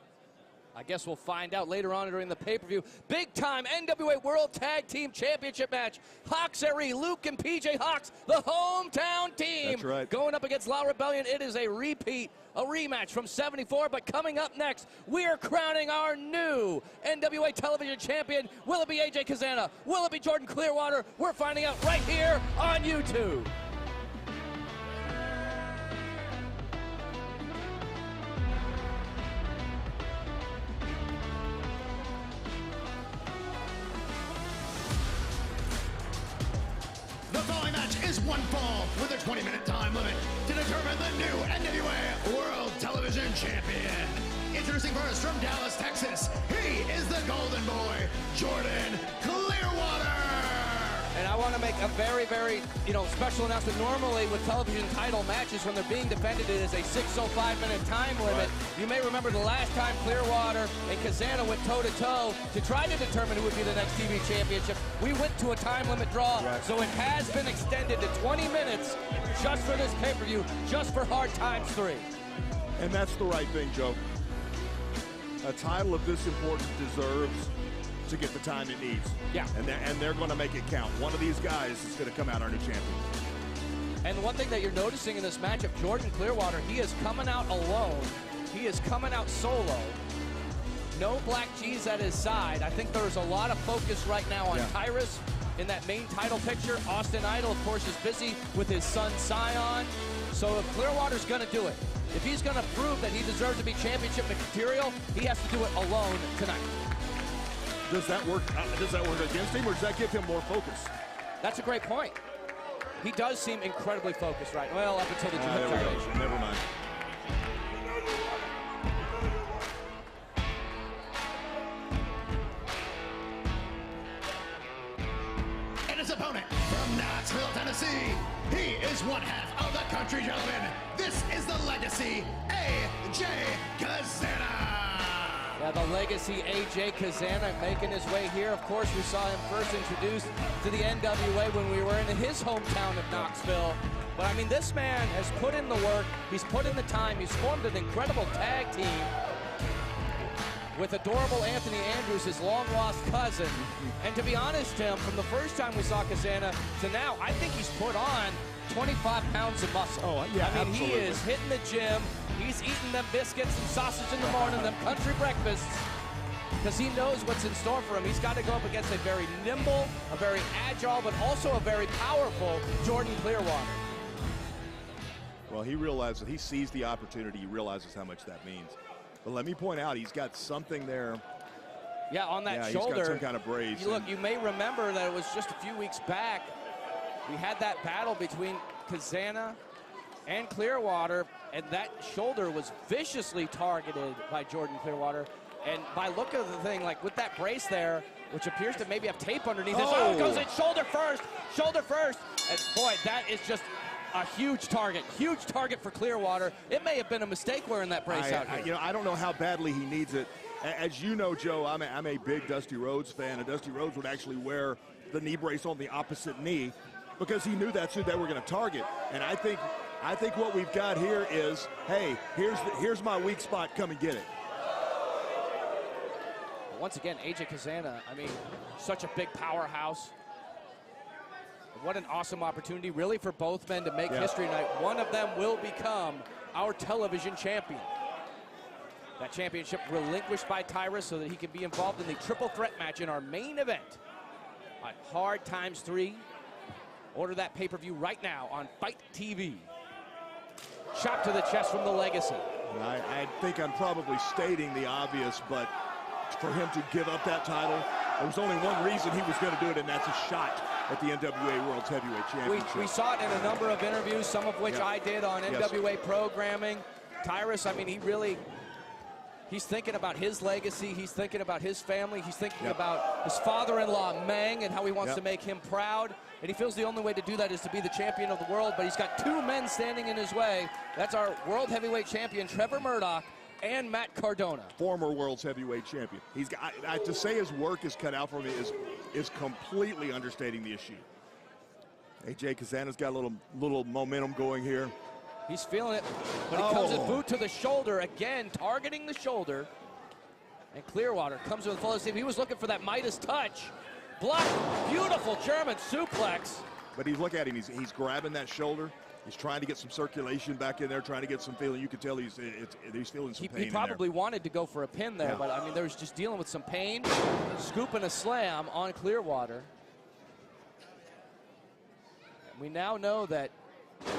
I guess we'll find out later on during the pay-per-view. Big-time NWA World Tag Team Championship match. Hawksary, Luke and PJ Hawks, the hometown team. That's right. Going up against La Rebellion. It is a repeat a rematch from 74. But coming up next, we are crowning our new NWA Television Champion. Will it be AJ Cazana? Will it be Jordan Clearwater? We're finding out right here on YouTube. The following match is one fall with a 20-minute time limit to determine the new NWA World Television Champion. Introducing first from Dallas, Texas, he is the Golden Boy, Jordan Clearwater. And I want to make a very, very, special announcement. Normally with television title matches, when they're being defended, it is a 6:05-minute time limit. Right. You may remember the last time Clearwater and Cazana went toe-to-toe to try to determine who would be the next TV championship. We went to a time limit draw, right. So it has been extended to 20 minutes just for this pay-per-view, just for Hard Times 3. And that's the right thing, Joe. A title of this importance deserves to get the time it needs. Yeah. And they're going to make it count. One of these guys is going to come out our new champion. And one thing that you're noticing in this matchup, Jordan Clearwater, he is coming out alone. He is coming out solo. No Black G's at his side. I think there's a lot of focus right now on Tyrus in that main title picture. Austin Idol, of course, is busy with his son, Scion. So if Clearwater's going to do it, if he's going to prove that he deserves to be championship material, he has to do it alone tonight. Does that work against him, or does that give him more focus? That's a great point. He does seem incredibly focused, right? Well, up until the termination. Never mind. And his opponent from Knoxville, Tennessee, he is one half of the Country Gentlemen. This is the Legacy, AJ Cazana. Yeah, the Legacy AJ Cazana making his way here. Of course, we saw him first introduced to the NWA when we were in his hometown of Knoxville. But I mean, this man has put in the work. He's put in the time. He's formed an incredible tag team with adorable Anthony Andrews, his long-lost cousin. And to be honest, Tim, from the first time we saw Cazana to now, I think he's put on 25 pounds of muscle. Oh, yeah, I mean, absolutely. He is hitting the gym. He's eating them biscuits and sausage in the morning, them country breakfasts, because he knows what's in store for him. He's got to go up against a very nimble, a very agile, but also a very powerful Jordan Clearwater. Well, he realizes that he sees the opportunity. He realizes how much that means. But let me point out, he's got something there. Yeah, on that shoulder. He's got some kind of brace. Look, you may remember that it was just a few weeks back. We had that battle between Cazana and Clearwater, and that shoulder was viciously targeted by Jordan Clearwater. And by look of the thing, like with that brace there, which appears to maybe have tape underneath it. Oh, it goes in shoulder first, shoulder first. And boy, that is just a huge target for Clearwater. It may have been a mistake wearing that brace out here. I don't know how badly he needs it. As you know, Joe, I'm a big Dusty Rhodes fan, and Dusty Rhodes would actually wear the knee brace on the opposite knee because he knew that's who they were going to target. And I think what we've got here is, hey, here's my weak spot. Come and get it. Once again, AJ Cazana, I mean, such a big powerhouse. What an awesome opportunity, really, for both men to make history tonight. One of them will become our television champion. That championship relinquished by Tyrus so that he can be involved in the triple threat match in our main event on Hard Times 3. Order that pay-per-view right now on Fight TV. Shot to the chest from the Legacy. I think I'm probably stating the obvious, but for him to give up that title, there was only one reason he was going to do it, and that's a shot at the NWA World Heavyweight Championship. We saw it in a number of interviews, some of which I did on NWA programming. Tyrus, I mean, he's thinking about his legacy. He's thinking about his family. He's thinking about his father-in-law, Meng, and how he wants to make him proud. And he feels the only way to do that is to be the champion of the world. But he's got two men standing in his way. That's our World Heavyweight Champion, Trevor Murdoch, and Matt Cardona. Former World Heavyweight Champion. He's got, to say his work is cut out for me is completely understating the issue. AJ Cazana's got a little momentum going here. He's feeling it, but he comes in boot to the shoulder again, targeting the shoulder. And Clearwater comes with a full steam. He was looking for that Midas touch. Blocked, beautiful German suplex. But look at him, he's grabbing that shoulder. He's trying to get some circulation back in there, trying to get some feeling. You can tell he's feeling some pain. He probably wanted to go for a pin there, but I mean, there was just dealing with some pain, scooping a slam on Clearwater. And we now know that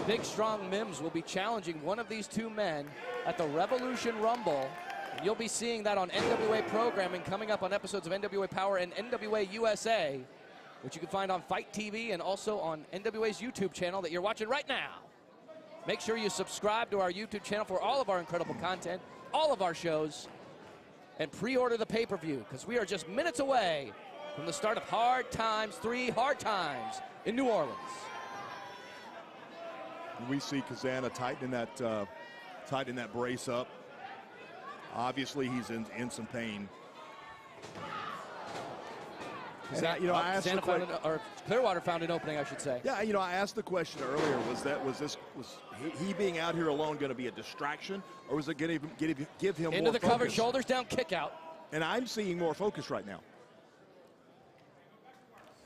Big Strong Mims will be challenging one of these two men at the Revolution Rumble. And you'll be seeing that on NWA programming coming up on episodes of NWA Powerrr and NWA USA, which you can find on Fight TV and also on NWA's YouTube channel that you're watching right now. Make sure you subscribe to our YouTube channel for all of our incredible content, all of our shows, and pre-order the pay-per-view, because we are just minutes away from the start of Hard Times 3 Hard Times in New Orleans. We see Cazana tightening that brace up. Obviously, he's in some pain. I asked Clearwater found an opening, I should say. Yeah, I asked the question earlier: was he being out here alone going to be a distraction, or was it going to give him into more the focus? cover, shoulders down, kick out? And I'm seeing more focus right now.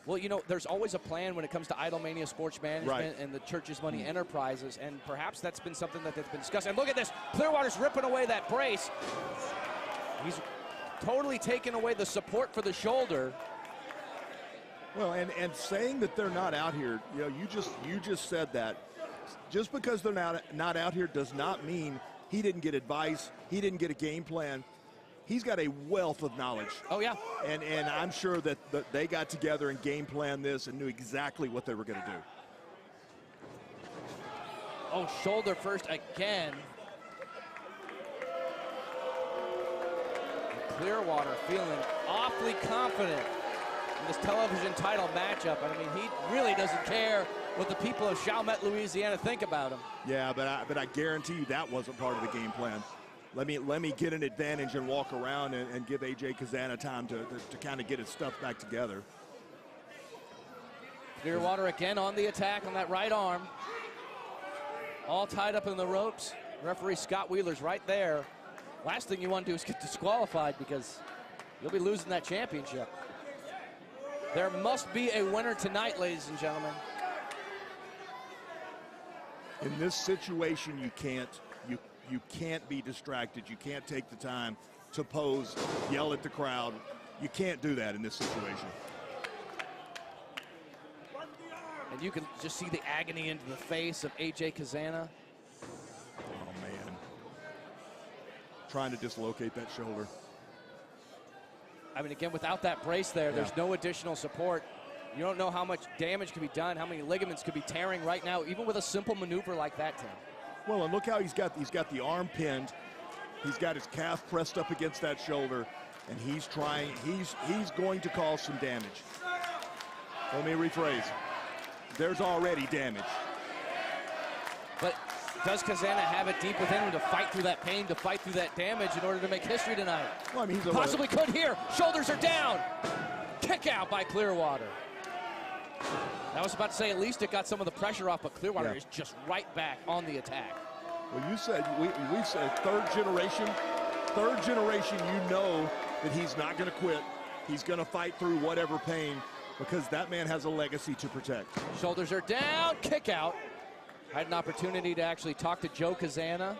Well, there's always a plan when it comes to Idolmania Sports Management and the Church's Money Enterprises, and perhaps that's been something that's been discussed. And look at this, Clearwater's ripping away that brace. He's totally taken away the support for the shoulder. Well, and saying that they're not out here, you just said that. Just because they're not out here does not mean he didn't get advice, he didn't get a game plan. He's got a wealth of knowledge. Oh, yeah. And I'm sure that they got together and game planned this and knew exactly what they were going to do. Oh, shoulder first again. Clearwater feeling awfully confident in this television title matchup. I mean, he really doesn't care what the people of Chalmette, Louisiana think about him. Yeah, but I guarantee you that wasn't part of the game plan. Let me get an advantage and walk around and give AJ Cazana time to kind of get his stuff back together. Clearwater again on the attack on that right arm. All tied up in the ropes. Referee Scott Wheeler's right there. Last thing you want to do is get disqualified, because you'll be losing that championship. There must be a winner tonight, ladies and gentlemen. In this situation, you can't be distracted. You can't take the time to pose, yell at the crowd. You can't do that in this situation. And you can just see the agony into the face of AJ Cazana. Oh, man. Trying to dislocate that shoulder. I mean, again, without that brace there, there's no additional support. You don't know how much damage can be done, how many ligaments could be tearing right now, even with a simple maneuver like that, Tim. Well, and look how he's got the arm pinned. He's got his calf pressed up against that shoulder, and he's going to cause some damage. Let me rephrase. There's already damage. But does Cazana have it deep within him to fight through that pain, to fight through that damage in order to make history tonight? Well, I mean, possibly could here. Shoulders are down. Kick out by Clearwater. I was about to say at least it got some of the pressure off, but Clearwater is just right back on the attack. Well, you said, we said third generation. Third generation, you know that he's not going to quit. He's going to fight through whatever pain, because that man has a legacy to protect. Shoulders are down, kick out. Had an opportunity to actually talk to Joe Cazana.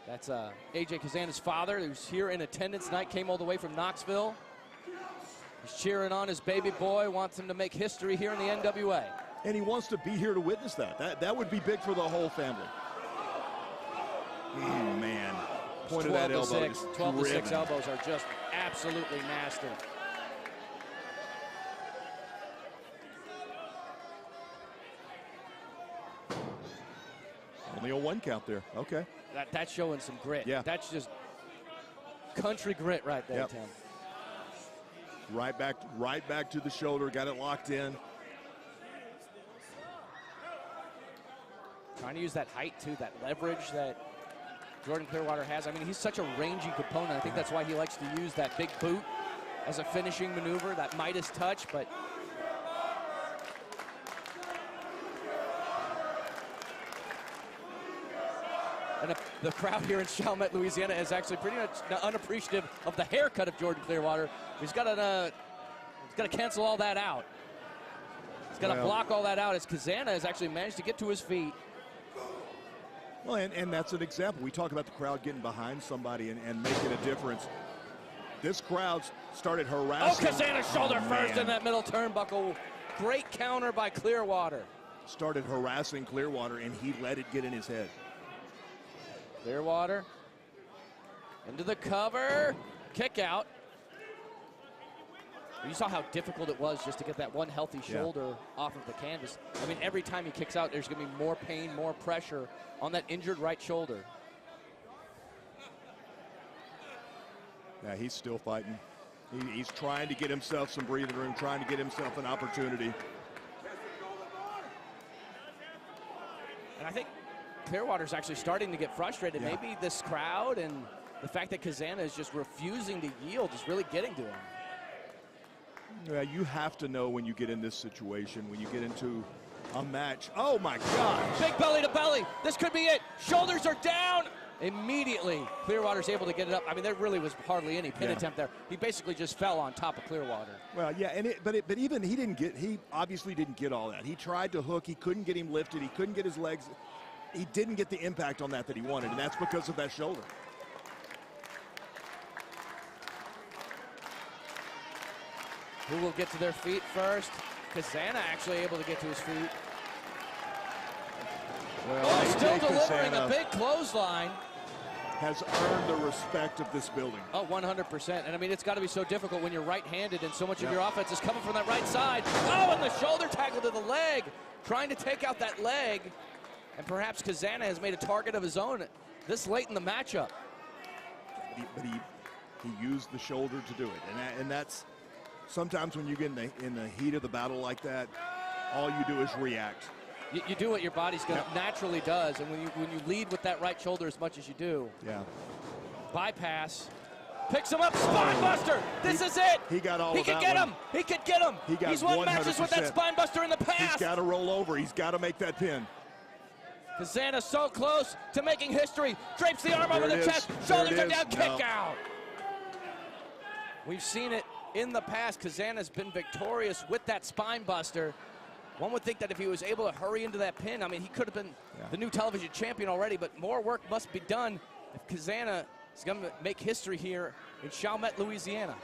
That's AJ Cazana's father, who's here in attendance tonight, came all the way from Knoxville. He's cheering on his baby boy, wants him to make history here in the NWA. And he wants to be here to witness that. That would be big for the whole family. Oh, man. Point of that elbow is 12 to 6 elbows are just absolutely nasty. Only a 1 count there. Okay. That's showing some grit. Yeah. That's just country grit right there, Tim. Right back to the shoulder. Got it locked in. Trying to use that height, too, that leverage that Jordan Clearwater has. I mean, he's such a rangy component. I think that's why he likes to use that big boot as a finishing maneuver, that Midas touch, but and the crowd here in Chalmette, Louisiana is actually pretty much unappreciative of the haircut of Jordan Clearwater. He's got to cancel all that out. He's got to block all that out, as Cazana has actually managed to get to his feet. Well, and that's an example. We talk about the crowd getting behind somebody and making a difference. This crowd started harassing. Oh, Cazana's shoulder first man. in that middle turnbuckle. Great counter by Clearwater. Started harassing Clearwater, and he let it get in his head. Clearwater into the cover. Kick out. You saw how difficult it was just to get that one healthy shoulder off of the canvas. I mean, every time he kicks out, there's going to be more pain, more pressure on that injured right shoulder. Yeah, he's still fighting. He's trying to get himself some breathing room, trying to get himself an opportunity. And I think Clearwater's actually starting to get frustrated. Yeah. Maybe this crowd and the fact that Cazana is just refusing to yield is really getting to him. Yeah, you have to know when you get in this situation, when you get into a match. Oh my gosh! Big belly to belly. This could be it. Shoulders are down. Immediately, Clearwater's able to get it up. I mean, there really was hardly any pin attempt there. He basically just fell on top of Clearwater. Well, yeah, but even he obviously didn't get all that. He tried to hook. He couldn't get him lifted. He couldn't get his legs. He didn't get the impact on that he wanted, and that's because of that shoulder. Who will get to their feet first? Cazana actually able to get to his feet. Well, still AJ delivering Cazana a big clothesline. has earned the respect of this building. Oh, 100%. And I mean, it's got to be so difficult when you're right-handed and so much of your offense is coming from that right side. Oh, and the shoulder tackle to the leg. Trying to take out that leg. And perhaps Cazana has made a target of his own this late in the matchup. But he used the shoulder to do it. And that's sometimes when you get in the heat of the battle like that, all you do is react. You do what your body's gonna naturally does, and when you lead with that right shoulder as much as you do. Yeah. Bypass. Picks him up, spine buster. This is it. He got all he of could that get one. him. He could get him. He got He's won matches with that 100%. spine buster in the past. He's got to roll over. He's got to make that pin. Cazana so close to making history. Drapes the arm over the chest. Shoulders are down. Kick out. We've seen it in the past. Cazana's been victorious with that spine buster. One would think that if he was able to hurry into that pin, I mean, he could have been the new television champion already, but more work must be done if Cazana is going to make history here in Chalmette, Louisiana.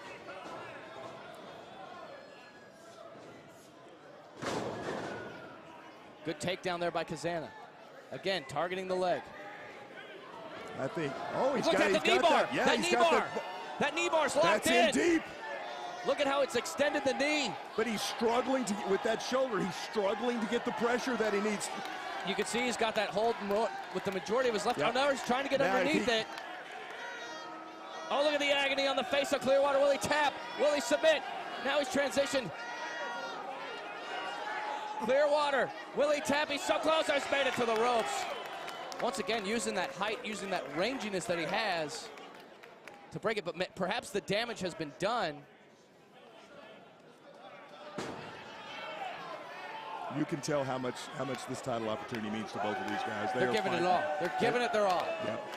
Good takedown there by Cazana. Again, targeting the leg. I think. Oh, he's Look got at the knee bar. that. Yeah, that he's knee got bar. That knee bar's locked That's in. in deep. Look at how it's extended the knee. But he's struggling to with that shoulder. He's struggling to get the pressure that he needs. You can see he's got that hold with the majority of his left arm. Now he's trying to get underneath it. Oh, look at the agony on the face of Clearwater. Will he tap? Will he submit? Now he's transitioned. Clearwater, will he tap? He's so close. He's made it to the ropes. Once again, using that height, using that ranginess that he has to break it, but perhaps the damage has been done. You can tell how much this title opportunity means to both of these guys. They're giving it all. They're giving it their all. Yep.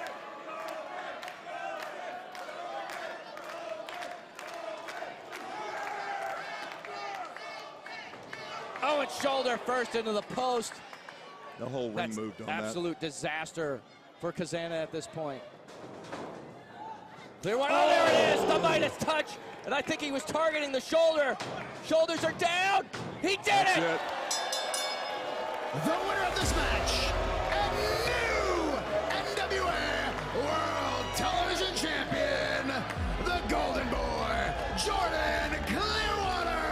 Oh, and shoulder first into the post. The whole ring moved on that. Absolute disaster for Cazana at this point. Clearwater, oh, there it is, the Midas touch. And I think he was targeting the shoulder. Shoulders are down. He did it. The winner of this match, and new NWA World Television Champion, the Golden Boy, Jordan Clearwater.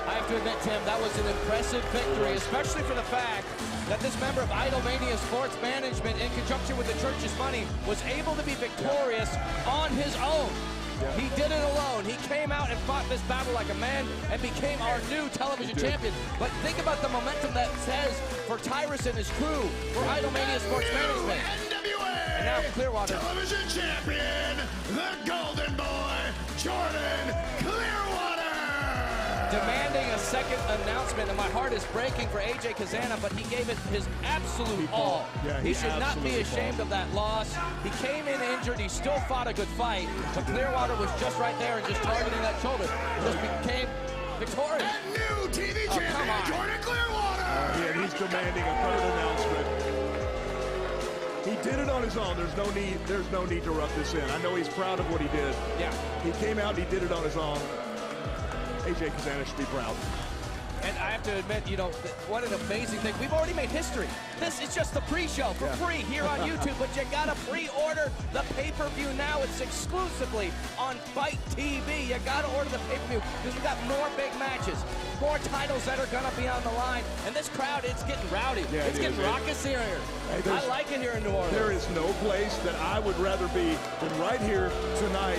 I have to admit, Tim, that was an impressive victory, especially for the fact that this member of Idolmania Sports Management, in conjunction with the church's money, was able to be victorious on his own. He did it alone. He came out and fought this battle like a man and became our new television champion. But think about the momentum that says for Tyrus and his crew, for Idolmania Sports Management. NWA And now Clearwater. Television Champion, the Golden Boy, Jordan Clearwater. Demanding a second announcement, and my heart is breaking for AJ Cazana, but he gave it his absolute all. Yeah, he should not be absolutely ashamed of that loss. He came in injured. He still fought a good fight, but Clearwater was just right there and just targeting that shoulder. Just became victorious. And new TV champion, Jordan Clearwater. Yeah, he's demanding a third announcement. He did it on his own. There's no need to rub this in. I know he's proud of what he did. Yeah. He came out and he did it on his own. AJ Cazana should be proud. And I have to admit, you know, what an amazing thing. We've already made history. This is just the pre-show for free here on YouTube, but you gotta pre-order the pay-per-view now. It's exclusively on Fight TV. You gotta order the pay-per-view because we've got more big matches, more titles that are gonna be on the line. And this crowd, it's getting rowdy. Yeah, it's getting raucous here. Hey, I like it here in New Orleans. There is no place that I would rather be than right here tonight.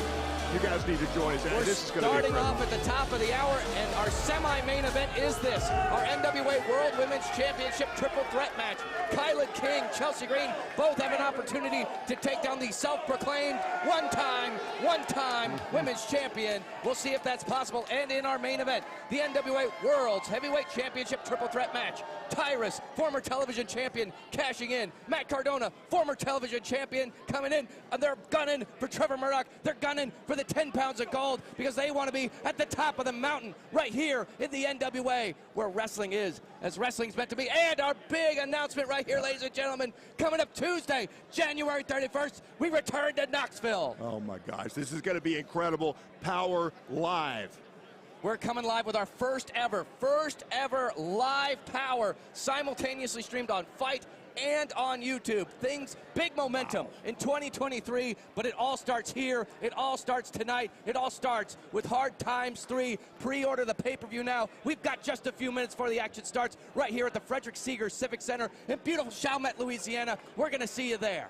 You guys need to join us. We're This is going to be starting off at the top of the hour, and our semi-main event is this, our NWA World Women's Championship triple threat match. Kyla King, Chelsea Green, both have an opportunity to take down the self-proclaimed one-time women's champion. We'll see if that's possible. And in our main event, the NWA World's Heavyweight Championship triple threat match. Tyrus, former television champion, cashing in. Matt Cardona, former television champion, coming in. And they're gunning for Trevor Murdoch. They're gunning for the 10 pounds of gold because they want to be at the top of the mountain right here in the NWA, where wrestling is, as wrestling's meant to be. And our big announcement right here, ladies and gentlemen, coming up Tuesday, January 31st, we return to Knoxville. Oh my gosh, this is going to be incredible. Powerrr Live. We're coming live with our first ever live Powerrr, simultaneously streamed on Fight and on YouTube. Big momentum in 2023, but it all starts here. It all starts tonight. It all starts with Hard Times 3. Pre-order the pay-per-view now. We've got just a few minutes before the action starts right here at the Frederick Seeger Civic Center in beautiful Chalmette, Louisiana. We're going to see you there.